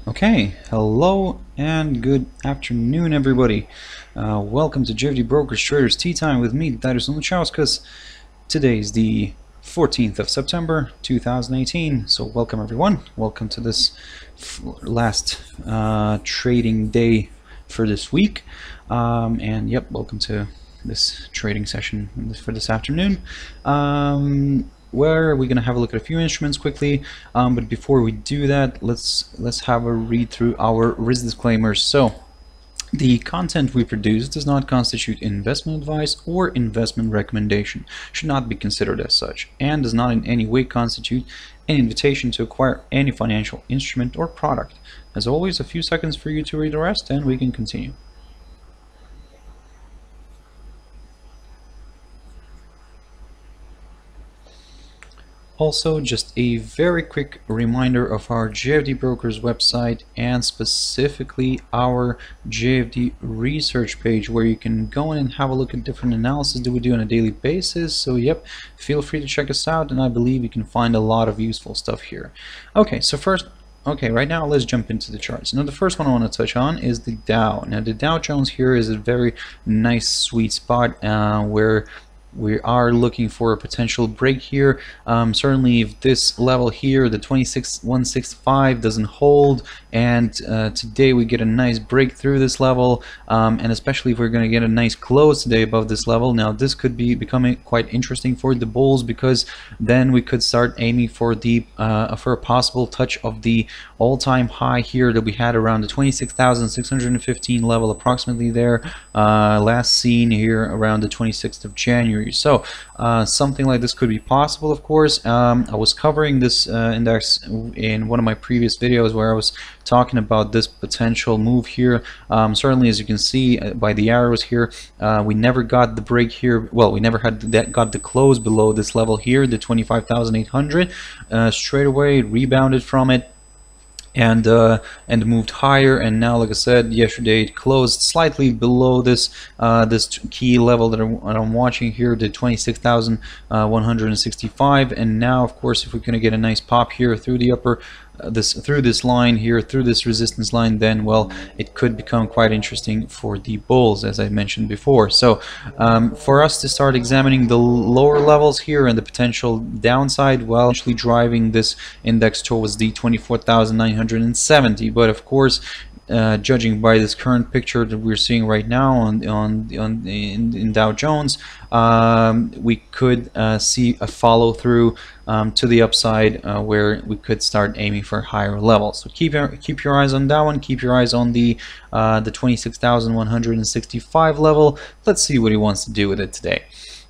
Okay, hello and good afternoon, everybody. Welcome to JFD Brokers Traders Tea Time with me, Darius Luchauskas. Today is the 14th of September 2018. So welcome everyone. Welcome to this last trading day for this week. And yep, welcome to this trading session for this afternoon. Where we're going to have a look at a few instruments quickly, but before we do that, let's have a read through our risk disclaimers. So the content we produce does not constitute investment advice or investment recommendation, should not be considered as such, and does not in any way constitute an invitation to acquire any financial instrument or product. As always, a few seconds for you to read the rest and we can continue. Also, just a very quick reminder of our JFD Brokers website and specifically our JFD research page, where you can go in and have a look at different analysis that we do on a daily basis. So yep, feel free to check us out, and I believe you can find a lot of useful stuff here. Okay, so right now let's jump into the charts. Now the first one I want to touch on is the Dow. Now the Dow Jones here is a very nice sweet spot where we are looking for a potential break here. Certainly if this level here, the 26,165, doesn't hold, and today we get a nice break through this level, and especially if we're going to get a nice close today above this level, now this could be becoming quite interesting for the bulls, because then we could start aiming for the for a possible touch of the all-time high here that we had around the 26,615 level, approximately there, last seen here around the 26th of January. So something like this could be possible, of course. I was covering this index in one of my previous videos where I was talking about this potential move here. Certainly, as you can see by the arrows here, we never got the break here. Well, we never got the close below this level here, the 25,800. Straight away rebounded from it and moved higher, and now, like I said, yesterday it closed slightly below this this key level that I'm watching here, the 26,165. and now, of course, if we're going to get a nice pop here through the upper through this line here, through this resistance line, then well, it could become quite interesting for the bulls, as I mentioned before. So for us to start examining the lower levels here and the potential downside, well, actually driving this index towards the 24,970. But of course, judging by this current picture that we're seeing right now in Dow Jones, we could see a follow through to the upside, where we could start aiming for higher levels. So keep your eyes on that one. Keep your eyes on the 26,165 level. Let's see what he wants to do with it today.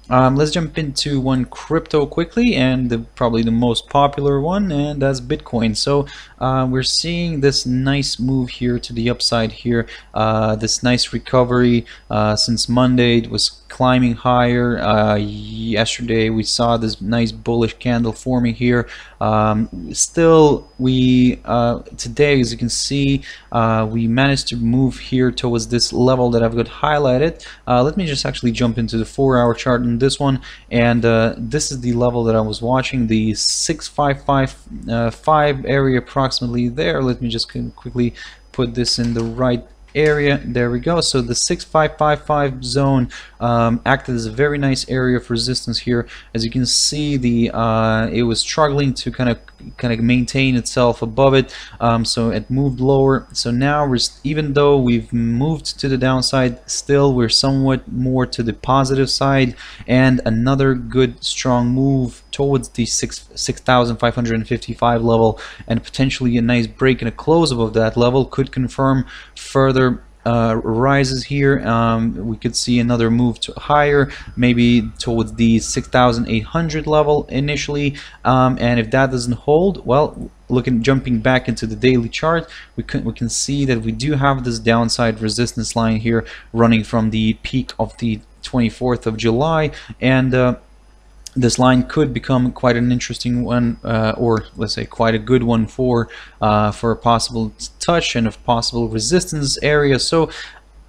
Let's jump into one crypto quickly, and probably the most popular one, and that's Bitcoin. So we're seeing this nice move here to the upside here, this nice recovery since Monday. It was climbing higher. Yesterday we saw this nice bullish candle forming here. Still, we today, as you can see, we managed to move here towards this level that I've got highlighted. Let me just actually jump into the 4-hour chart in this one, and this is the level that I was watching, the 6555 area, approximately there. Let me just quickly put this in the right area. There we go. So the 6555 zone acted as a very nice area of resistance here. As you can see, the it was struggling to kind of maintain itself above it, so it moved lower. So now even though we've moved to the downside, still we're somewhat more to the positive side, and another good strong move towards the 6,555 level, and potentially a nice break and a close above that level could confirm further rises here. We could see another move to higher, maybe towards the 6,800 level initially, and if that doesn't hold, well, jumping back into the daily chart, we can see that we do have this downside resistance line here running from the peak of the 24th of July, and this line could become quite an interesting one, or let's say quite a good one for a possible touch and a possible resistance area. So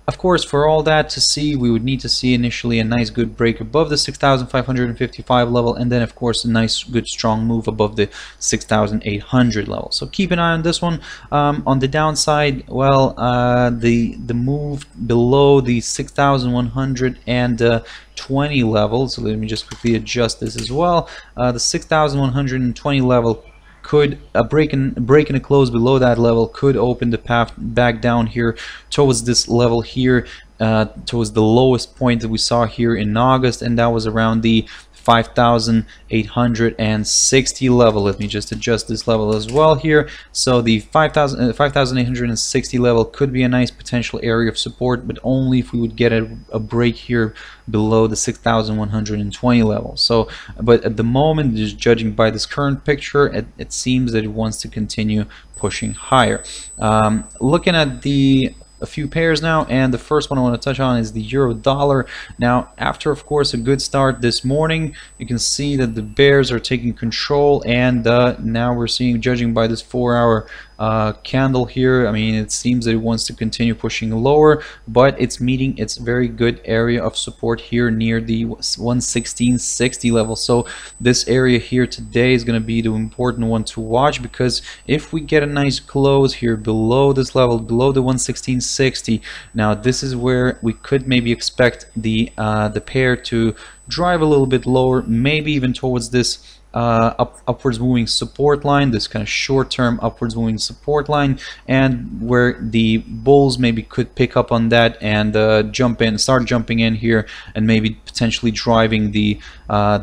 Of course, for all that to see, we would need to see initially a nice good break above the 6,555 level, and then of course a nice good strong move above the 6,800 level. So keep an eye on this one. On the downside, well, the move below the 6,120 level. So let me just quickly adjust this as well. The 6,120 level could break and a close below that level could open the path back down here towards this level here, towards the lowest point that we saw here in August, and that was around the 5,860 level. Let me just adjust this level as well here. So the 5,860 level could be a nice potential area of support, but only if we would get a break here below the 6,120 level. So, but at the moment, just judging by this current picture, it seems that it wants to continue pushing higher. Looking at a few pairs now, and the first one I want to touch on is the euro dollar. Now, after of course a good start this morning, you can see that the bears are taking control, and now we're seeing, judging by this 4-hour candle here, I mean, it seems that it wants to continue pushing lower, but it's meeting its very good area of support here near the 116.60 level. So this area here today is going to be the important one to watch, because if we get a nice close here below this level, below the 116.60, now this is where we could maybe expect the pair to drive a little bit lower, maybe even towards this upwards moving support line, this kind of short-term upwards moving support line, and where the bulls maybe could pick up on that and start jumping in here, and maybe potentially driving the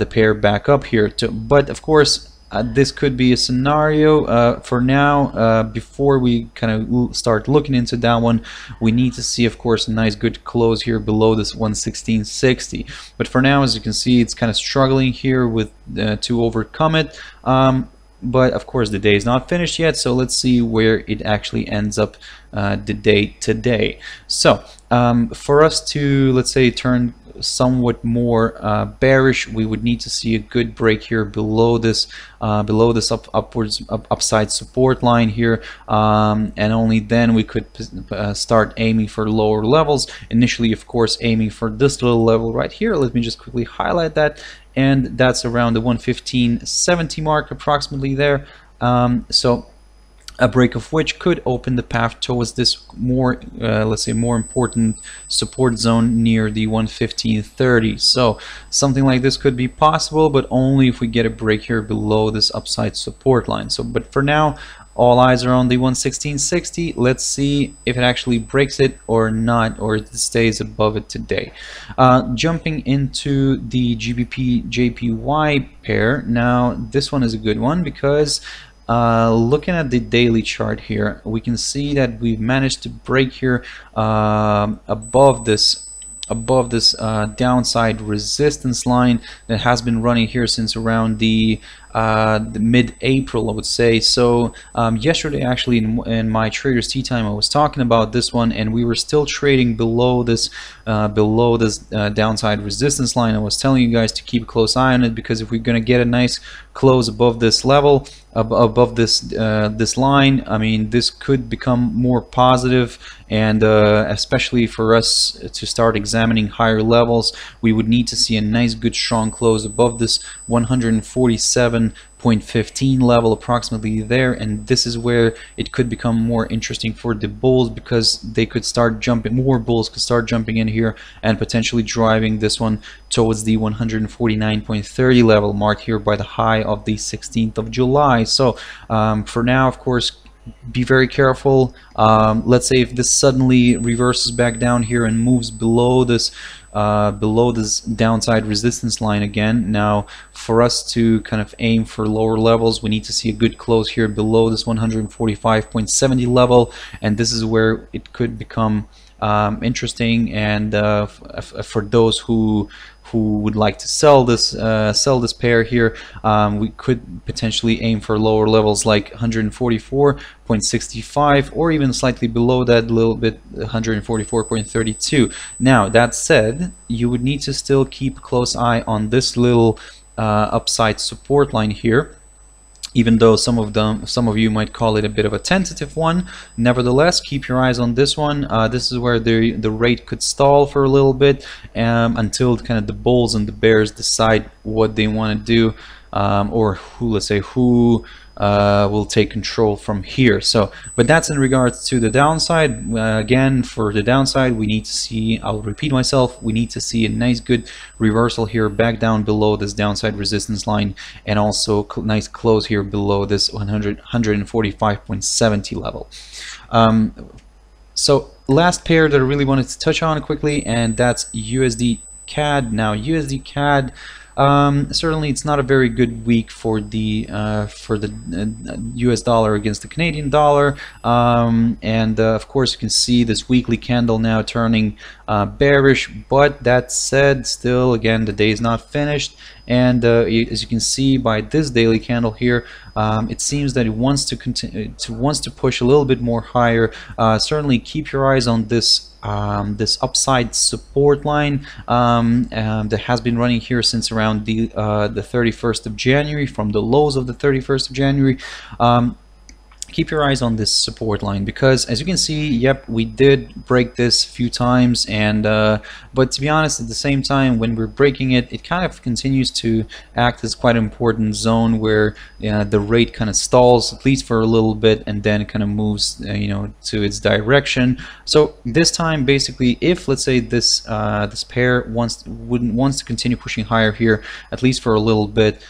pair back up here. But of course, this could be a scenario. For now, before we kind of start looking into that one, we need to see, of course, a nice good close here below this 116.60. But for now, as you can see, it's kind of struggling here with to overcome it. But of course, the day is not finished yet, so let's see where it actually ends up the day today. So for us to, let's say, turn somewhat more bearish, we would need to see a good break here below this upside support line here, and only then we could start aiming for lower levels. Initially, of course, aiming for this little level right here. Let me just quickly highlight that, and that's around the 115.70 mark approximately there. So a break of which could open the path towards this more, let's say, more important support zone near the 115.30. So something like this could be possible, but only if we get a break here below this upside support line. So, but for now, all eyes are on the 116.60. Let's see if it actually breaks it or not, or it stays above it today. Jumping into the GBPJPY pair. Now, this one is a good one because looking at the daily chart here, we can see that we've managed to break here above this downside resistance line that has been running here since around the mid-April, I would say. So yesterday, actually, in my Traders Tea Time, I was talking about this one, and we were still trading below this downside resistance line. I was telling you guys to keep a close eye on it, because if we're going to get a nice close above this level, above this line, I mean, this could become more positive, and especially for us to start examining higher levels, we would need to see a nice good strong close above this 147.15 level approximately there, and this is where it could become more interesting for the bulls, because they could start jumping, more bulls could start jumping in here and potentially driving this one towards the 149.30 level marked here by the high of the 16th of July. So for now, of course, be very careful. Let's say if this suddenly reverses back down here and moves below this downside resistance line again. Now, for us to kind of aim for lower levels, we need to see a good close here below this 145.70 level, and this is where it could become interesting, and for those who would like to sell this pair here, we could potentially aim for lower levels like 144.65, or even slightly below that, a little bit, 144.32. Now, that said, you would need to still keep a close eye on this little upside support line here. even though some of you might call it a bit of a tentative one. Nevertheless, keep your eyes on this one. This is where the rate could stall for a little bit until kind of the bulls and the bears decide what they want to do, or let's say who will take control from here. So, but that's in regards to the downside. Again, for the downside, we need to see, I'll repeat myself, we need to see a nice good reversal here back down below this downside resistance line, and also nice close here below this 145.70 level. So last pair that I really wanted to touch on quickly, and that's USD-CAD. Now USD-CAD, certainly it's not a very good week for the US dollar against the Canadian dollar, and of course you can see this weekly candle now turning bearish. But that said, still again the day is not finished, and as you can see by this daily candle here, it seems that it wants to continue to push a little bit more higher. Certainly keep your eyes on this this upside support line that has been running here since around the 31st of January, from the lows of the 31st of January. Keep your eyes on this support line, because as you can see, yep, we did break this a few times, and but to be honest, at the same time, when we're breaking it, it kind of continues to act as quite an important zone where the rate kind of stalls, at least for a little bit, and then it kind of moves you know, to its direction. So this time, basically, if let's say this this pair wants to continue pushing higher here, at least for a little bit,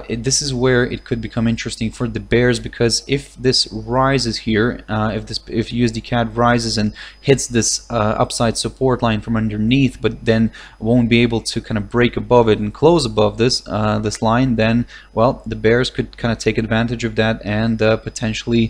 this is where it could become interesting for the bears, because if this rises here, if USD-CAD rises and hits this upside support line from underneath, but then won't be able to kind of break above it and close above this this line, then well, the bears could kind of take advantage of that and potentially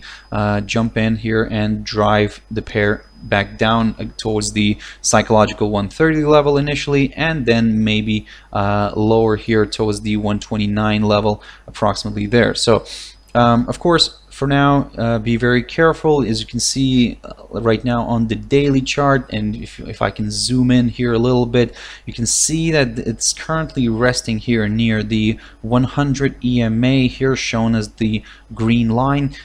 jump in here and drive the pair back down towards the psychological 130 level initially, and then maybe lower here towards the 129 level, approximately there. So of course, for now, be very careful. As you can see right now on the daily chart, and if I can zoom in here a little bit, you can see that it's currently resting here near the 100 EMA here, shown as the green line.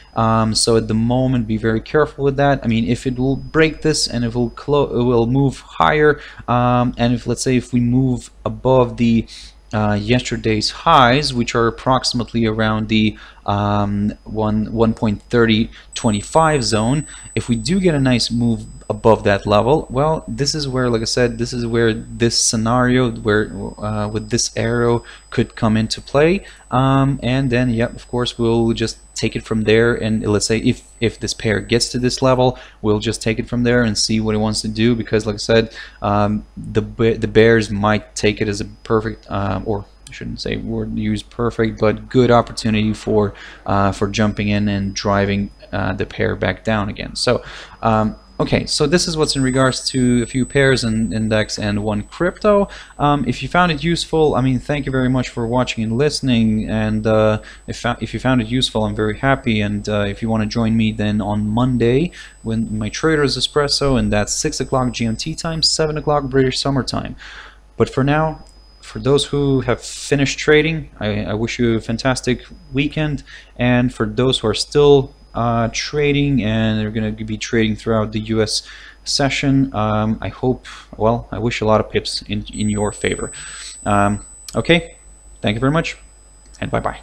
So at the moment, be very careful with that. I mean, if it will break this and it will move higher, and if let's say if we move above the yesterday's highs, which are approximately around the 1.3025 zone, if we do get a nice move above that level, well, this is where, like I said, this is where this scenario where with this arrow could come into play, and then yeah, of course, we'll just take it from there. And let's say if this pair gets to this level, we'll just take it from there and see what it wants to do, because like I said, the bears might take it as a perfect or I shouldn't say use perfect, but good opportunity for jumping in and driving the pair back down again. So okay, so this is what's in regards to a few pairs and index and one crypto. If you found it useful, I mean, thank you very much for watching and listening. And if you found it useful, I'm very happy. And if you want to join me then on Monday when my Traders Espresso, and that's 6 o'clock GMT time, 7 o'clock British Summer Time. But for now, for those who have finished trading, I wish you a fantastic weekend. And for those who are still trading and they're going to be trading throughout the US session, I hope, well, I wish a lot of pips in your favor. Okay, thank you very much, and bye-bye.